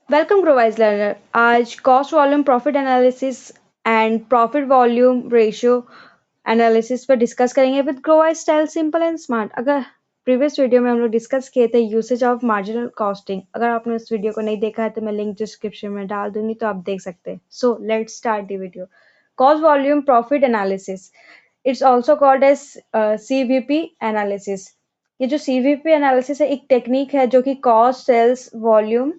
Welcome Growwise learner. आज cost volume profit analysis and profit volume ratio analysis पर discuss करेंगे with Growwise style simple and smart. अगर previous video में हम लोग डिस्कस किए थे यूसेज ऑफ मार्जिनल कॉस्टिंग, अगर आपने उस वीडियो को नहीं देखा है तो मैं लिंक डिस्क्रिप्शन में डाल दूंगी, तो आप देख सकते हैं। So let's start the video. Cost volume profit analysis, it's also called as CVP analysis. ये जो CVP एनालिसिस है, एक टेक्निक है जो कि कॉस्ट, सेल्स, वॉल्यूम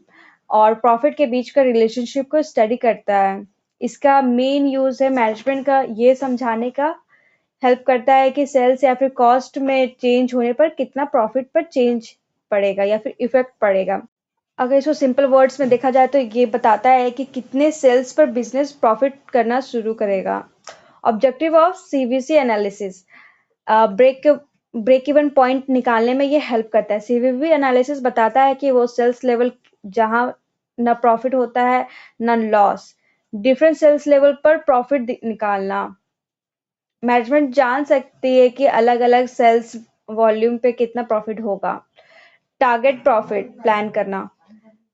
और प्रॉफिट के बीच का रिलेशनशिप को स्टडी करता है। इसका मेन यूज है मैनेजमेंट का ये समझाने का, हेल्प करता है कि सेल्स या फिर कॉस्ट में चेंज होने पर कितना प्रॉफिट पर चेंज पड़ेगा या फिर इफेक्ट पड़ेगा। अगर इसको सिंपल वर्ड्स में देखा जाए तो ये बताता है कि कितने सेल्स पर बिजनेस प्रॉफिट करना शुरू करेगा। Objective of CVC analysis, break break even point निकालने में ये हेल्प करता है। CVP एनालिसिस बताता है कि वो सेल्स लेवल जहां न प्रॉफिट होता है न लॉस, डिफरेंट सेल्स लेवल पर प्रॉफिट निकालना। मैनेजमेंट जान सकती है कि अलग अलग सेल्स वॉल्यूम पे कितना प्रॉफिट होगा। टारगेट प्रॉफिट प्लान करना,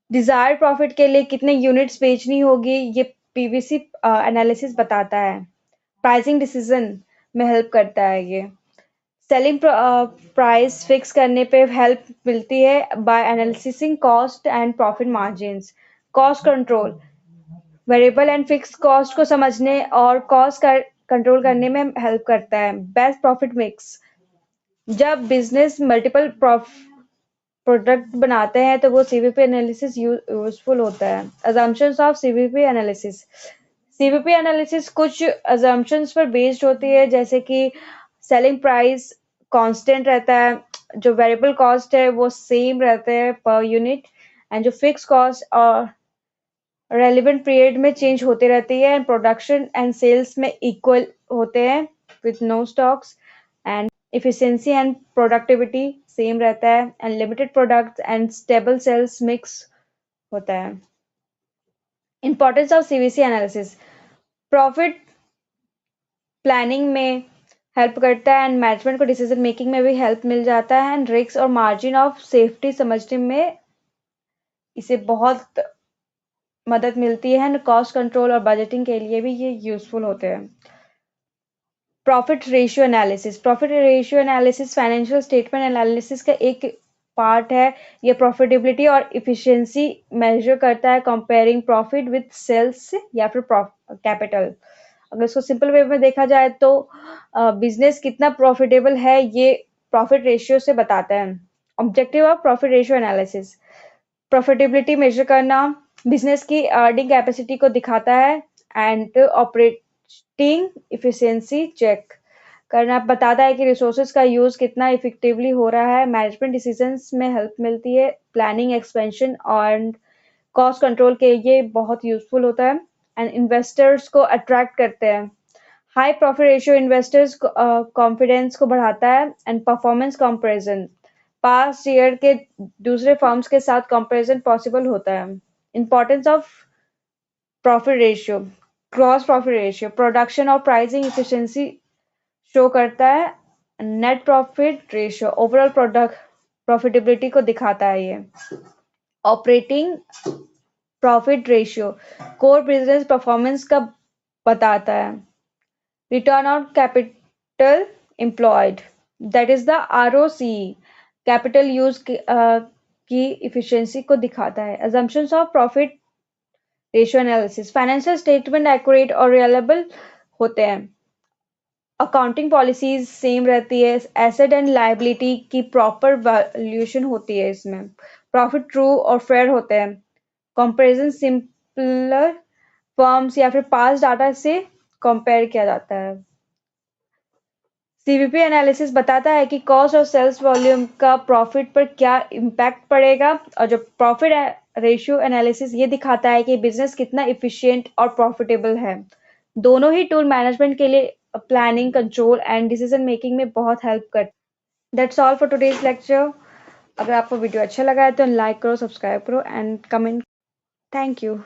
डिजायर्ड प्रॉफिट के लिए कितने यूनिट्स बेचनी होगी, ये PVC एनालिसिस बताता है। प्राइसिंग डिसीजन में हेल्प करता है ये। सेलिंग प्राइस फिक्स करने पे हेल्प मिलती है by analysising cost and profit margins. Cost control, variable and fix cost को समझने और कॉस्ट कंट्रोल करने में हेल्प करता है। बेस्ट प्रॉफिट मिक्स, जब बिजनेस मल्टीपल प्रोडक्ट बनाते हैं तो वो CVP एनालिसिस यूजफुल होता है। Assumptions of CVP analysis, CVP analysis कुछ अजम्पशंस पर बेस्ड होती है, जैसे कि सेलिंग प्राइस कांस्टेंट रहता है, जो वेरिएबल कॉस्ट है वो सेम रहते हैं पर यूनिट, एंड जो फिक्स कॉस्ट और रेलिवेंट पीरियड में चेंज होती रहती है, एंड प्रोडक्शन एंड सेल्स में इक्वल होते हैं with no stocks, and efficiency and productivity same रहता है, and limited products and stable sales mix होता है। Importance of CVC analysis, profit planning में हेल्प करता है, एंड मैनेजमेंट को डिसीजन मेकिंग में भी हेल्प मिल जाता है, एंड रिस्क और मार्जिन ऑफ सेफ्टी समझने में इसे बहुत मदद मिलती है, एंड कॉस्ट कंट्रोल और बजटिंग के लिए भी ये यूजफुल होते हैं। Profit ratio analysis, profit ratio analysis financial statement analysis का एक पार्ट है। ये प्रॉफिटेबिलिटी और इफिशिएंसी मेजर करता है, कंपेयरिंग प्रॉफिट विद सेल्स या फिर कैपिटल। अगर इसको सिंपल वे में देखा जाए तो बिजनेस कितना प्रॉफिटेबल है ये प्रॉफिट रेशियो से बताता है। Objective of profit ratio analysis, profitability measure करना, बिजनेस की अर्निंग कैपेसिटी को दिखाता है, एंड ऑपरेटिंग इफिशिएंसी चेक करना बताता है कि रिसोर्सेज का यूज कितना इफेक्टिवली हो रहा है। मैनेजमेंट डिसीजंस में हेल्प मिलती है, प्लानिंग, एक्सपेंशन और कॉस्ट कंट्रोल के लिए बहुत यूजफुल होता है, एंड इन्वेस्टर्स को अट्रैक्ट करते हैं। High profit ratio investors confidence को बढ़ाता है, and performance comparison, past year के दूसरे फर्म्स के साथ कंपैरिजन पॉसिबल होता है। Importance of profit ratio, gross profit ratio production और प्राइसिंग इफिशिएंसी शो करता है। Net profit ratio overall product profitability को दिखाता है ये। Operating profit ratio core business performance का बताता है। Return on capital employed, that is the ROCE, capital use की इफिशिएंसी को दिखाता है। assumptions of profit ratio analysis, financial statement accurate और रिलायबल होते हैं। अकाउंटिंग पॉलिसीज सेम रहती है, एसेट एंड लायबिलिटी की प्रॉपर वैल्यूएशन होती है इसमें। प्रॉफिट ट्रू और फेयर होते हैं। कंपैरिजन सिंपलर फर्म्स या फिर पास डाटा से कंपेयर किया जाता है। CVP एनालिसिस बताता है कि कॉस्ट और सेल्स वॉल्यूम का प्रॉफिट पर क्या इम्पैक्ट पड़ेगा, और जो प्रॉफिट रेशियो एनालिसिस ये दिखाता है कि बिजनेस कितना इफिशिएंट और प्रॉफिटेबल है। दोनों ही टूल मैनेजमेंट के लिए planning, control and decision making में बहुत हेल्प करते हैं। That's all for today's lecture. अगर आपको वीडियो अच्छा लगा है तो लाइक करो, सब्सक्राइब करो एंड कमेंट। Thank you.